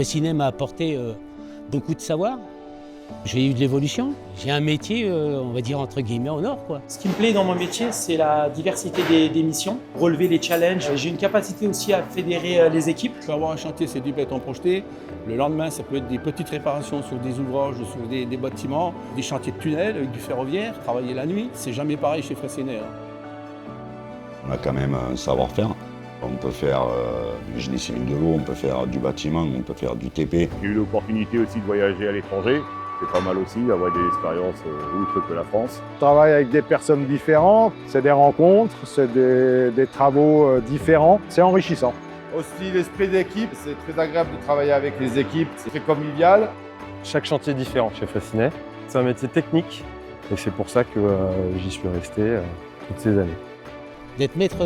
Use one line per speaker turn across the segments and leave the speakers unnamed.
Fraissinet m'a apporté beaucoup de savoir. J'ai eu de l'évolution. J'ai un métier, on va dire entre guillemets, en or, quoi.
Ce qui me plaît dans mon métier, c'est la diversité des missions, relever les challenges. J'ai une capacité aussi à fédérer les équipes.
Je peux avoir un chantier, c'est du béton projeté. Le lendemain, ça peut être des petites réparations sur des ouvrages, sur des bâtiments, des chantiers de tunnels avec du ferroviaire, travailler la nuit. C'est jamais pareil chez Fraissinet.
On a quand même un savoir-faire. On peut faire du génie civil de l'eau, on peut faire du bâtiment, on peut faire du TP.
J'ai eu l'opportunité aussi de voyager à l'étranger. C'est pas mal aussi d'avoir des expériences outre que la France.
On travaille avec des personnes différentes, c'est des rencontres, c'est des travaux différents, c'est enrichissant.
Aussi l'esprit d'équipe, c'est très agréable de travailler avec les équipes, c'est très convivial.
Chaque chantier est différent chez Fraissinet. C'est un métier technique et c'est pour ça que j'y suis resté toutes ces années.
D'être maître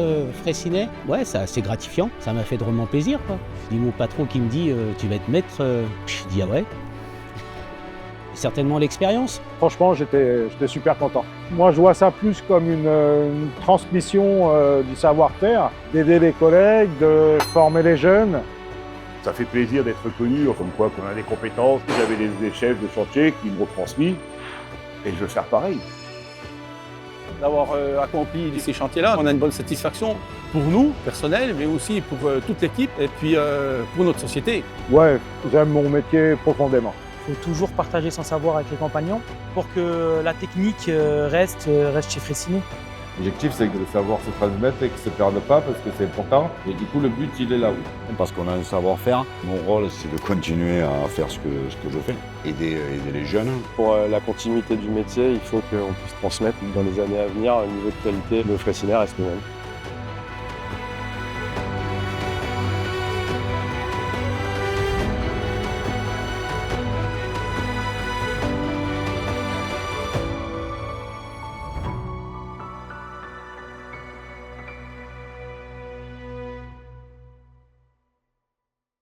Fraissinet, ouais, c'est gratifiant. Ça m'a fait drôlement plaisir, quoi. Je dis mon patron qui me dit tu vas être maître, je dis ah ouais. Certainement l'expérience.
Franchement, j'étais super content. Moi, je vois ça plus comme une transmission du savoir-faire, d'aider les collègues, de former les jeunes.
Ça fait plaisir d'être reconnu, comme quoi qu'on a des compétences. J'avais des chefs de chantier qui m'ont transmis et je veux faire pareil.
D'avoir accompli ces chantiers-là, on a une bonne satisfaction pour nous, personnel, mais aussi pour toute l'équipe et puis pour notre société.
Ouais, j'aime mon métier profondément.
Il faut toujours partager son savoir avec les compagnons pour que la technique reste chez Fraissinet.
L'objectif, c'est que le savoir se transmette et qu'il ne se perde pas parce que c'est important. Et du coup, le but, il est là, oui.
Parce qu'on a un savoir-faire. Mon rôle, c'est de continuer à faire ce que je fais, aider les jeunes.
Pour la continuité du métier, il faut qu'on puisse transmettre dans les années à venir un niveau de qualité. Le Fraissinet reste le même.